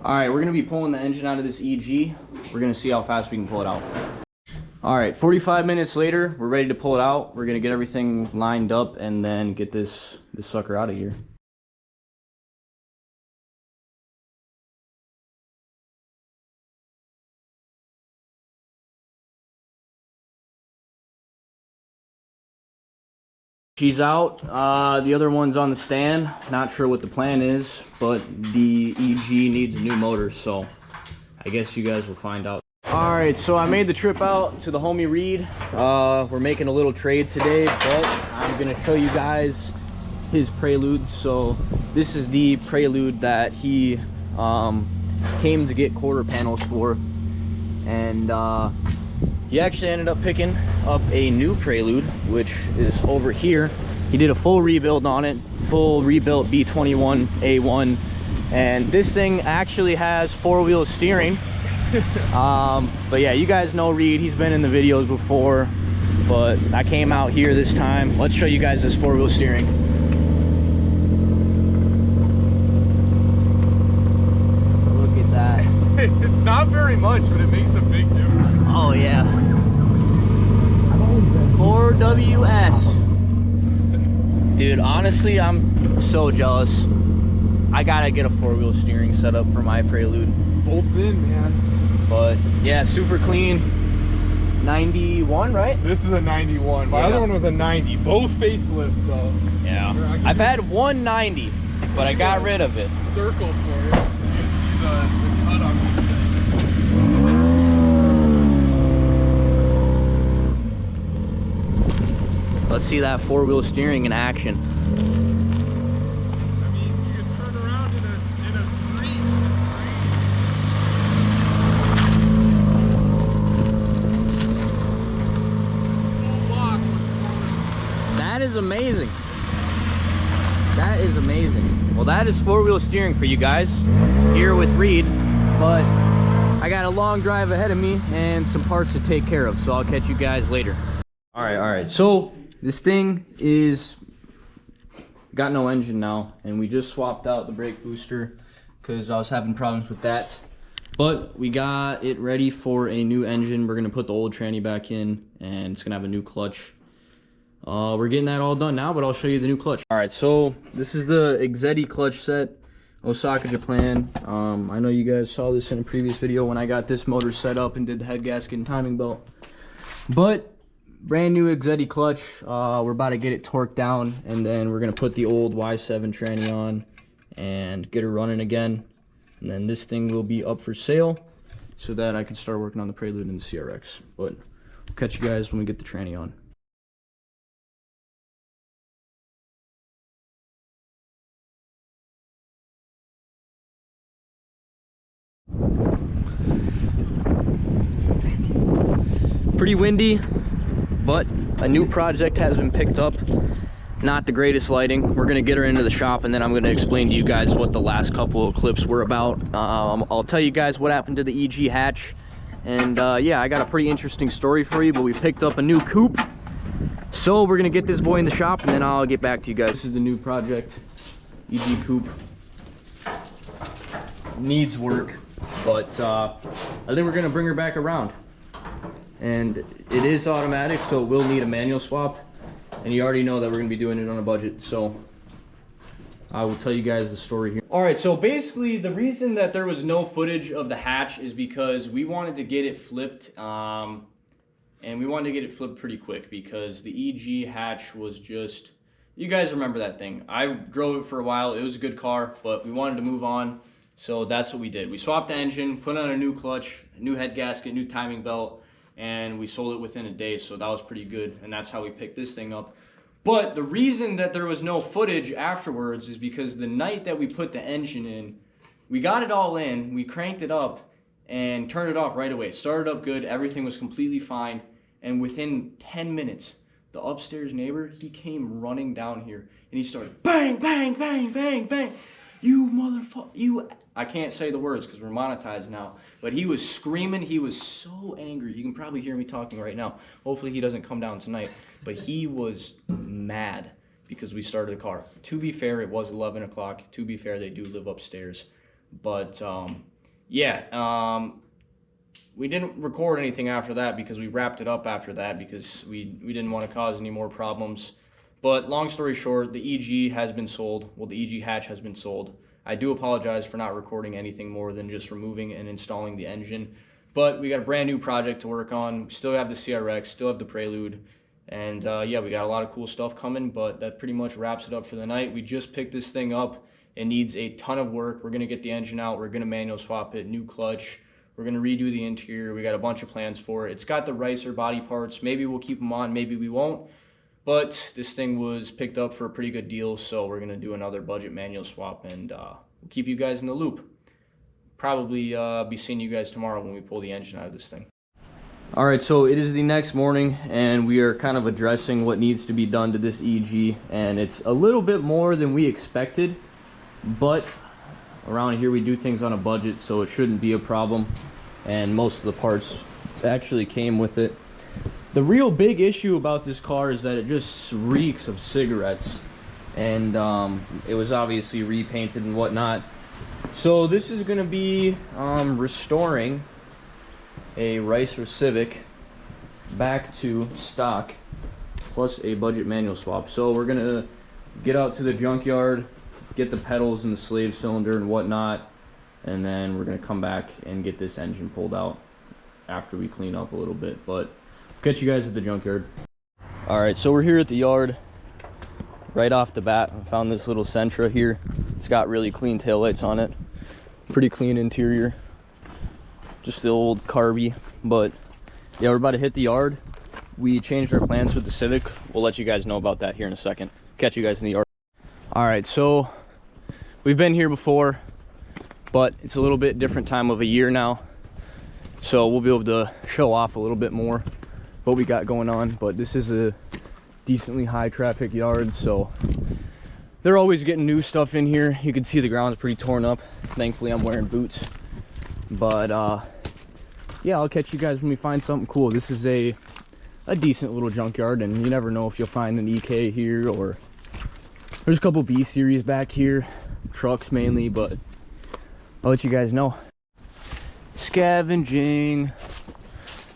All right, we're gonna be pulling the engine out of this EG. We're gonna see how fast we can pull it out. All right, 45 minutes later, we're ready to pull it out. We're gonna get everything lined up and then get this sucker out of here. She's out. The other one's on the stand. Not sure what the plan is, but the EG needs a new motor, so I guess you guys will find out. All right, so I made the trip out to the homie Reed. We're making a little trade today, but I'm gonna show you guys his Prelude. So this is the Prelude that he came to get quarter panels for, and he actually ended up picking up a new Prelude, which is over here. He did a full rebuild on it, full rebuilt B21 A1, and this thing actually has four-wheel steering. But yeah, you guys know Reed, he's been in the videos before, but I came out here this time. Let's show you guys this four-wheel steering. Look at that. It's not very much, but it makes a big difference. Oh yeah. 4WS. Dude, honestly, I'm so jealous. I gotta get a four-wheel steering set up for my Prelude. Bolts in, man. But yeah, super clean. 91, right? This is a 91. My other one was a 90. Both facelifts, though. Yeah. I've had one 90, but I got rid of it. Circle for it. You see the cut on this thing. Let's see that four-wheel steering in action. I mean, you can turn around in a street. Full block performance. That is amazing. That is amazing. Well, that is four-wheel steering for you guys here with Reed, but I got a long drive ahead of me and some parts to take care of, so I'll catch you guys later. All right. So this thing is got no engine now, and we just swapped out the brake booster because I was having problems with that. But we got it ready for a new engine. We're gonna put the old tranny back in, and it's gonna have a new clutch. We're getting that all done now, but I'll show you the new clutch. All right, so this is the exhilarating clutch set, Osaka, Japan. I know you guys saw this in a previous video when I got this motor set up and did the head gasket and timing belt. But brand new exhilarating clutch. We're about to get it torqued down, and then we're gonna put the old Y7 tranny on and get her running again. And then this thing will be up for sale so that I can start working on the Prelude and the CRX. But we'll catch you guys when we get the tranny on. Pretty windy, but a new project has been picked up. Not the greatest lighting. We're gonna get her into the shop, and then I'm gonna explain to you guys what the last couple of clips were about. I'll tell you guys what happened to the EG hatch, and yeah, I got a pretty interesting story for you. But we picked up a new coupe, so we're gonna get this boy in the shop, and then I'll get back to you guys. This is the new project, EG coupe. Needs work, but I think we're gonna bring her back around. And it is automatic, so it will need a manual swap, and you already know that we're going to be doing it on a budget, so I will tell you guys the story here. All right, so basically the reason that there was no footage of the hatch is because we wanted to get it flipped, and we wanted to get it flipped pretty quick because the EG hatch was just, you guys remember that thing. I drove it for a while. It was a good car, but we wanted to move on, so that's what we did. We swapped the engine, put on a new clutch, a new head gasket, new timing belt, and we sold it within a day, so that was pretty good, and that's how we picked this thing up. But the reason that there was no footage afterwards is because the night that we put the engine in, we got it all in, we cranked it up, and turned it off right away. Started up good, everything was completely fine, and within 10 minutes, the upstairs neighbor, he came running down here, and he started, bang, bang, bang, bang, bang, you motherfucker, you... I can't say the words because we're monetized now, but he was screaming. He was so angry. You can probably hear me talking right now. Hopefully he doesn't come down tonight, but he was mad because we started the car. To be fair, it was 11 o'clock. To be fair, they do live upstairs. But yeah, we didn't record anything after that because we wrapped it up after that because we didn't want to cause any more problems. But long story short, the EG has been sold. Well, the EG hatch has been sold. I do apologize for not recording anything more than just removing and installing the engine. But we got a brand new project to work on. We still have the CRX, still have the Prelude. And yeah, we got a lot of cool stuff coming, but that pretty much wraps it up for the night. We just picked this thing up. It needs a ton of work. We're going to get the engine out. We're going to manual swap it, new clutch. We're going to redo the interior. We got a bunch of plans for it. It's got the Ricer body parts. Maybe we'll keep them on, maybe we won't. But this thing was picked up for a pretty good deal, so we're going to do another budget manual swap, and we'll keep you guys in the loop. Probably be seeing you guys tomorrow when we pull the engine out of this thing. All right, so it is the next morning, and we are kind of addressing what needs to be done to this EG, and it's a little bit more than we expected, but around here we do things on a budget, so it shouldn't be a problem, and most of the parts actually came with it. The real big issue about this car is that it just reeks of cigarettes, and it was obviously repainted and whatnot. So this is going to be restoring a Ricer Civic back to stock, plus a budget manual swap. So we're going to get out to the junkyard, get the pedals and the slave cylinder and whatnot, and then we're going to come back and get this engine pulled out after we clean up a little bit. But catch you guys at the junkyard. All right, so we're here at the yard. Right off the bat, I found this little Sentra here. It's got really clean taillights on it. Pretty clean interior. Just the old carby, but yeah, we're about to hit the yard. We changed our plans with the Civic. We'll let you guys know about that here in a second. Catch you guys in the yard. All right, so we've been here before, but it's a little bit different time of a year now. So we'll be able to show off a little bit more what we got going on. But this is a decently high traffic yard, so they're always getting new stuff in here. You can see the ground's pretty torn up. Thankfully I'm wearing boots, but yeah, I'll catch you guys when we find something cool. This is a decent little junkyard, and you never know if you'll find an EK here, or there's a couple B series back here, trucks mainly, but I'll let you guys know. Scavenging.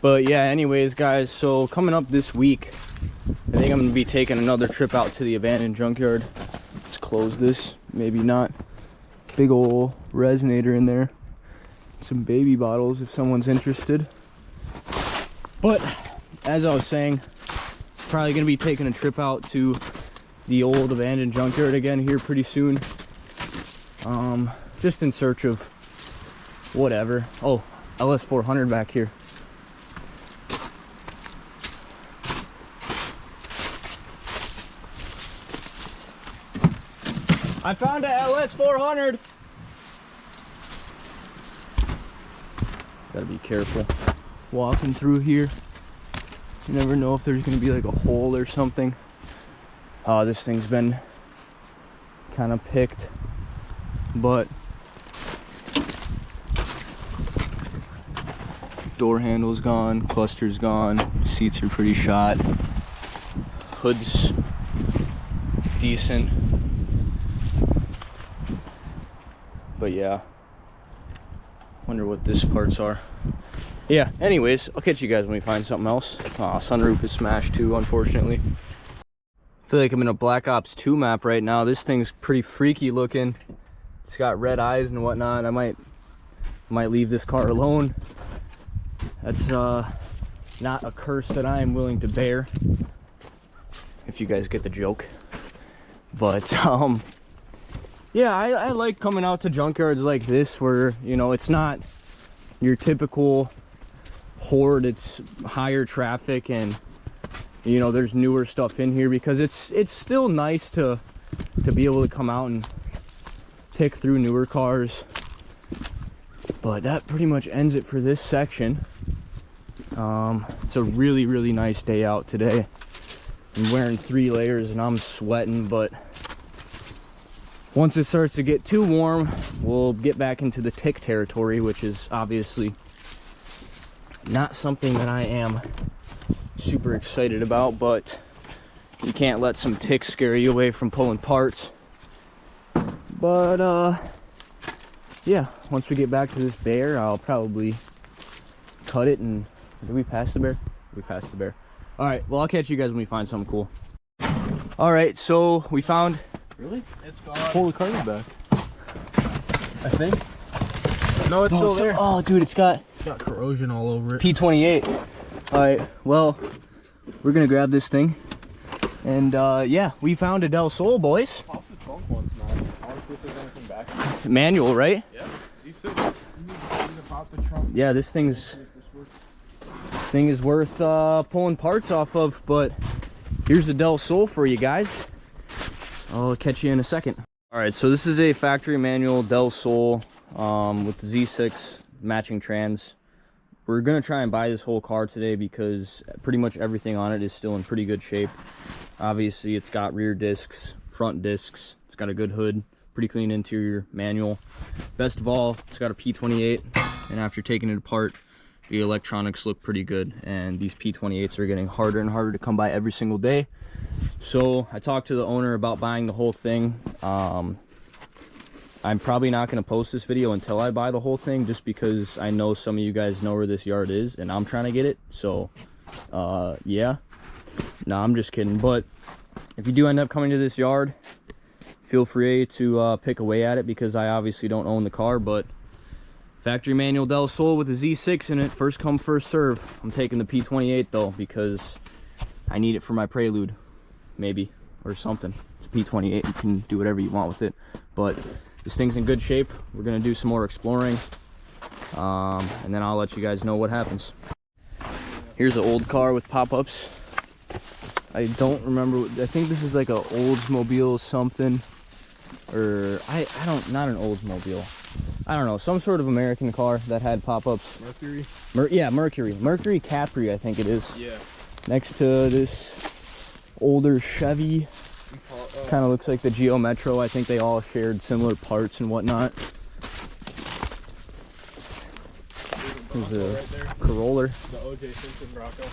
But yeah, anyways guys, so coming up this week, I think I'm gonna be taking another trip out to the abandoned junkyard. Let's close this, maybe not. Big ol' resonator in there. Some baby bottles if someone's interested. But as I was saying, probably gonna be taking a trip out to the old abandoned junkyard again here pretty soon. Just in search of whatever. Oh, LS400 back here. I found a LS400. Gotta be careful walking through here. You never know if there's gonna be like a hole or something. This thing's been kind of picked, but door handle's gone, cluster's gone, seats are pretty shot, hood's decent. But yeah, wonder what this parts are. Yeah, anyways, I'll catch you guys when we find something else. Sunroof is smashed too, unfortunately. I feel like I'm in a Black Ops 2 map right now. This thing's pretty freaky looking. It's got red eyes and whatnot. I might leave this car alone. That's not a curse that I am willing to bear, if you guys get the joke. But yeah, I like coming out to junkyards like this where, you know, it's not your typical horde. It's higher traffic, and you know, there's newer stuff in here, because it's still nice to be able to come out and pick through newer cars. But that pretty much ends it for this section. It's a really nice day out today. I'm wearing 3 layers and I'm sweating, but once it starts to get too warm, we'll get back into the tick territory, which is obviously not something that I am super excited about, but you can't let some ticks scare you away from pulling parts. But yeah, once we get back to this bear, I'll probably cut it. And did we pass the bear? We passed the bear. All right, well, I'll catch you guys when we find something cool. All right, so we found, Really? It's gone. Pull the carton back. I think. No, it's still there. Oh, dude, it's got Corrosion all over it. P28. All right, well, we're gonna grab this thing. And yeah, we found a Del Sol, boys. Pop the trunk once, man. I want to see if there's anything back. Manual, right? Yeah. Z6. Pop the trunk. Yeah, this thing is worth pulling parts off of, but here's a Del Sol for you guys. I'll catch you in a second. All right, so this is a factory manual Del Sol with the Z6 matching trans. We're gonna try and buy this whole car today because pretty much everything on it is still in pretty good shape. Obviously, it's got rear discs, front discs, it's got a good hood, pretty clean interior, manual. Best of all, it's got a P28, and after taking it apart, the electronics look pretty good, and these P28s are getting harder and harder to come by every single day. So I talked to the owner about buying the whole thing. I'm probably not going to post this video until I buy the whole thing, just because I know some of you guys know where this yard is and I'm trying to get it. So yeah, no, I'm just kidding. But if you do end up coming to this yard, feel free to pick away at it, because I obviously don't own the car. But factory manual Del Sol with a Z6 in it, first come first serve. I'm taking the P28 though, because I need it for my Prelude, maybe, or something. It's a P28, you can do whatever you want with it, but this thing's in good shape. We're gonna do some more exploring, and then I'll let you guys know what happens. Here's an old car with pop-ups. I don't remember, I think this is like a Oldsmobile something, or I don't, not an Oldsmobile. I don't know, some sort of American car that had pop-ups. Mercury? Yeah, Mercury Capri, I think it is. Yeah. Next to this older Chevy. Kind of looks like the Geo Metro. I think they all shared similar parts and whatnot. There's a right Corolla. The O.J. Simpson Bronco.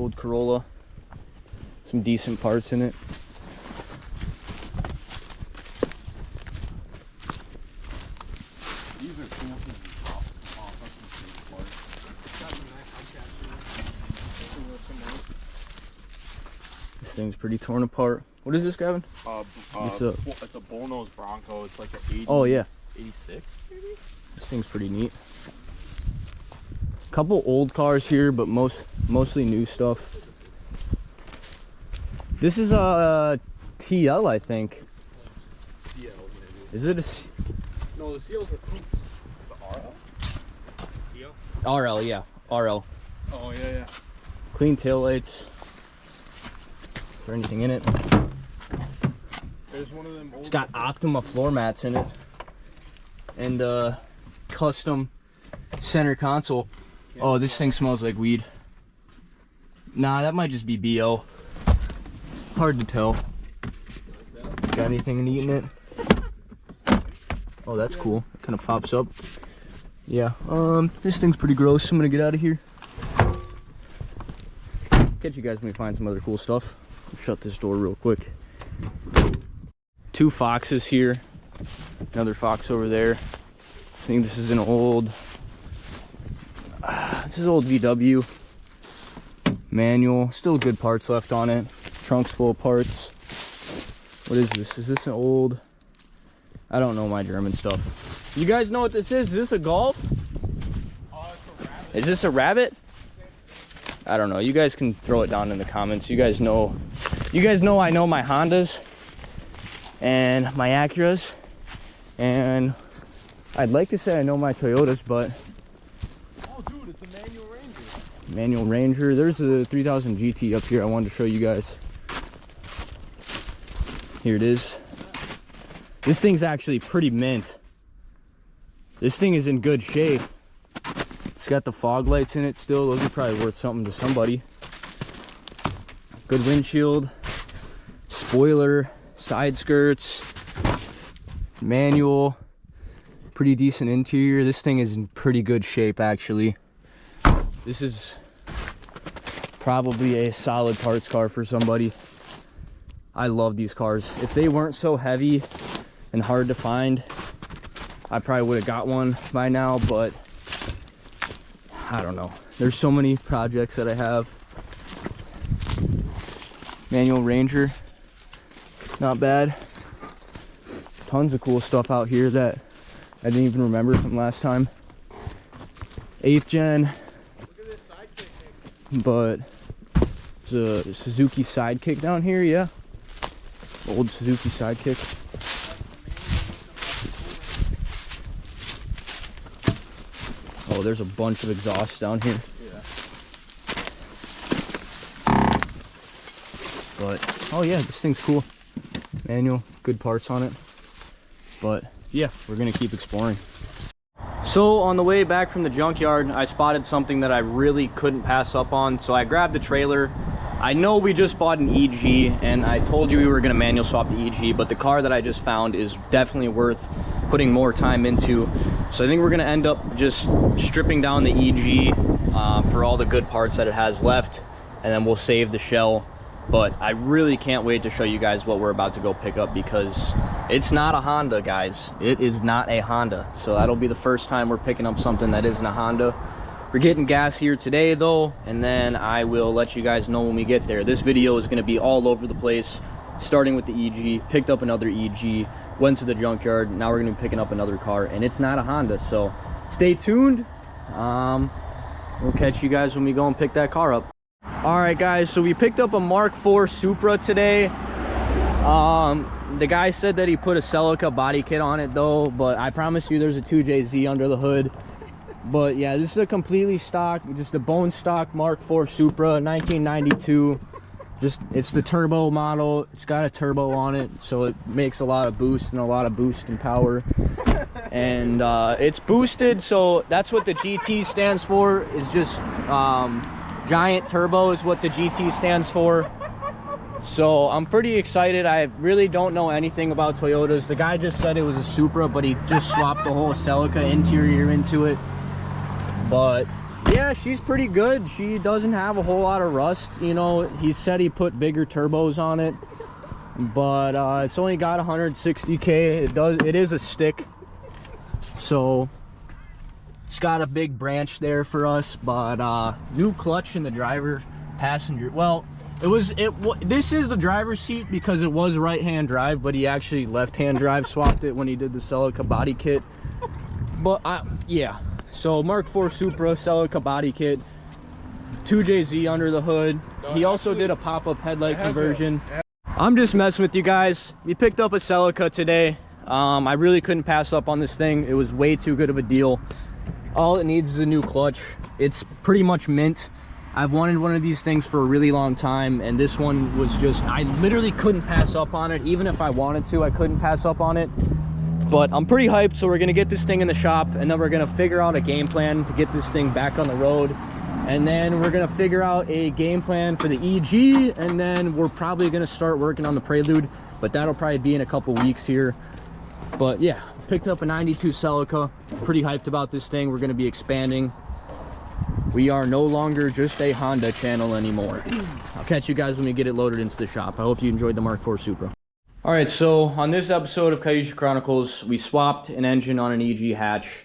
Old Corolla. Some decent parts in it. These are cool. This thing's pretty torn apart. What is this, Gavin? It's a bullnose Bronco. It's like an 80. Oh yeah, 86 maybe. this thing's pretty neat. Couple old cars here, but mostly new stuff. This is a TL, I think. CL maybe. Is it a No, the CLs are coops. The RL? TL? RL? Yeah, RL. Oh, yeah. Clean taillights. Is there anything in it? There's one of them. It's got Optima floor mats in it, and custom center console. Oh, this thing smells like weed. Nah, that might just be BO. Hard to tell. Got anything neat in it? Oh, that's cool. It kind of pops up. Yeah. This thing's pretty gross. I'm gonna get out of here. Catch you guys when we find some other cool stuff. Shut this door real quick. Two foxes here. Another fox over there. I think this is an old. This is old VW manual. Still good parts left on it. Trunk's full of parts. What is this? Is this an old? I don't know my German stuff. You guys know what this is? Is this a Golf? Oh, it's a rabbit. Is this a Rabbit? I don't know. You guys can throw it down in the comments. You guys know. You guys know I know my Hondas and my Acuras, and I'd like to say I know my Toyotas, but. Oh, dude, it's a manual Ranger. Manual Ranger. There's a 3000 GT up here I wanted to show you guys. Here it is. This thing's actually pretty mint. This thing is in good shape. It's got the fog lights in it still. Those are probably worth something to somebody. Good windshield, spoiler, side skirts, manual, pretty decent interior. This thing is in pretty good shape actually. This is probably a solid parts car for somebody. I love these cars. If they weren't so heavy and hard to find. I probably would have got one by now, but I don't know. There's so many projects that I have. Manual Ranger, not bad. Tons of cool stuff out here that I didn't even remember from last time. 8th gen. Look at this sidekick. But there's a Suzuki Sidekick down here, yeah. Old Suzuki Sidekick. Oh, there's a bunch of exhaust down here. Yeah. But, oh yeah, this thing's cool. Manual, good parts on it. But, yeah, we're gonna keep exploring. So, on the way back from the junkyard, I spotted something that I really couldn't pass up on. So I grabbed the trailer. I know we just bought an EG, and I told you we were gonna manual swap the EG, but the car that I just found is definitely worth putting more time into. So I think we're gonna end up just stripping down the EG for all the good parts that it has left, and then we'll save the shell. But I really can't wait to show you guys what we're about to go pick up, because it's not a Honda, guys. It is not a Honda. So that'll be the first time we're picking up something that isn't a Honda. We're getting gas here today though, and then I will let you guys know when we get there. This video is gonna be all over the place, starting with the EG, picked up another EG, went to the junkyard, now we're gonna be picking up another car, and it's not a Honda, so stay tuned. We'll catch you guys when we go and pick that car up. All right, guys, so we picked up a Mark IV Supra today. The guy said that he put a Celica body kit on it though, but I promise you there's a 2JZ under the hood. But yeah, this is a completely stock, just a bone stock Mark IV Supra, 1992. Just, it's the turbo model. It's got a turbo on it, so it makes a lot of boost and a lot of boost and power. And it's boosted, so that's what the GT stands for, is just giant turbo is what the GT stands for. So I'm pretty excited. I really don't know anything about Toyotas. The guy just said it was a Supra, but he just swapped the whole Celica interior into it. But yeah, she's pretty good. She doesn't have a whole lot of rust. You know, he said he put bigger turbos on it, but it's only got 160K. It is a stick, so it's got a big branch there for us. But new clutch in the driver passenger. Well, this is the driver's seat because it was right-hand drive, but he actually left-hand drive swapped it when he did the Celica body kit. But yeah, so Mark IV Supra Celica body kit, 2JZ under the hood. He also did a pop-up headlight conversion. I'm just messing with you guys. We picked up a Celica today. I really couldn't pass up on this thing. It was way too good of a deal. All it needs is a new clutch. It's pretty much mint. I've wanted one of these things for a really long time, and this one was just, I literally couldn't pass up on it. Even if I wanted to, I couldn't pass up on it. But I'm pretty hyped, so we're gonna get this thing in the shop, and then we're gonna figure out a game plan to get this thing back on the road. And then we're gonna figure out a game plan for the EG, and then we're probably gonna start working on the Prelude, but that'll probably be in a couple weeks here. But yeah, picked up a 92 Celica. Pretty hyped about this thing. We're gonna be expanding. We are no longer just a Honda channel anymore. I'll catch you guys when we get it loaded into the shop. I hope you enjoyed the Mark IV Supra. All right, so on this episode of Cayuga Chronicles, we swapped an engine on an EG hatch.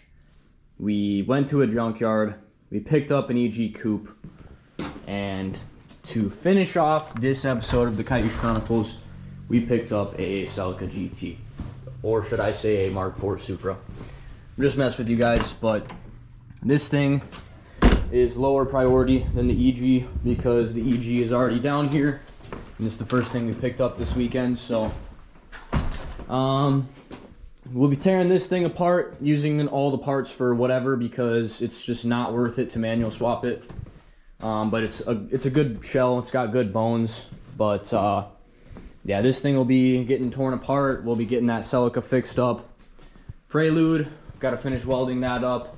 We went to a junkyard. We picked up an EG coupe. And to finish off this episode of the Cayuga Chronicles, we picked up a Celica GT. Or should I say a Mark IV Supra. I'm just messing with you guys, but this thing is lower priority than the EG because the EG is already down here, and it's the first thing we picked up this weekend. So we'll be tearing this thing apart, using all the parts for whatever, because it's just not worth it to manual swap it. But it's a good shell. It's got good bones. But yeah, this thing will be getting torn apart. We'll be getting that Celica fixed up. Prelude, got to finish welding that up.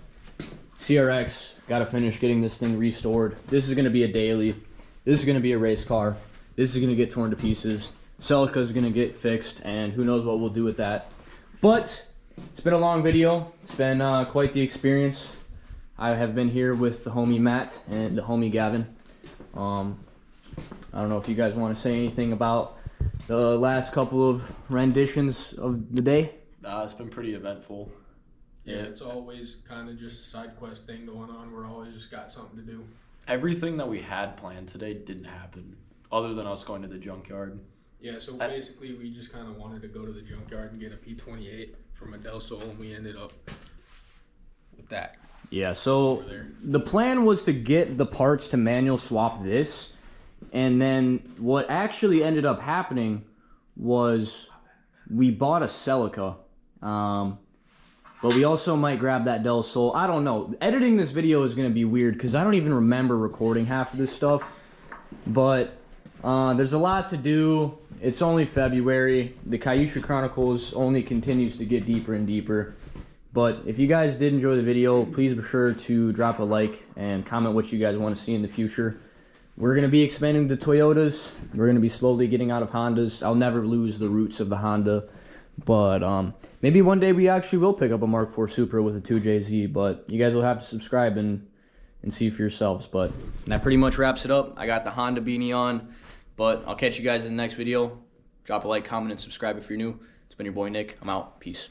CRX, got to finish getting this thing restored. This is going to be a daily. This is going to be a race car. This is going to get torn to pieces. Celica is going to get fixed, and who knows what we'll do with that. But it's been a long video. It's been quite the experience. I have been here with the homie Matt and the homie Gavin. I don't know if you guys want to say anything about the last couple of renditions of the day. It's been pretty eventful. Yeah, it's always kind of just a side quest thing going on. We're always just got something to do. Everything that we had planned today didn't happen, other than us going to the junkyard. Yeah, so basically we just kind of wanted to go to the junkyard and get a P28 from a Del Sol, and we ended up with that. Yeah, so the plan was to get the parts to manual swap this, and then what actually ended up happening was we bought a Celica, but we also might grab that Del Sol. I don't know. Editing this video is going to be weird because I don't even remember recording half of this stuff, but there's a lot to do. It's only February. The Kyushu Chronicles only continues to get deeper and deeper. But if you guys did enjoy the video, please be sure to drop a like and comment what you guys want to see in the future. We're going to be expanding to Toyotas. We're going to be slowly getting out of Hondas. I'll never lose the roots of the Honda. But maybe one day we actually will pick up a Mark IV Supra with a 2JZ. But you guys will have to subscribe and see for yourselves. But that pretty much wraps it up. I got the Honda beanie on. But I'll catch you guys in the next video. Drop a like, comment, and subscribe if you're new. It's been your boy Nick. I'm out. Peace.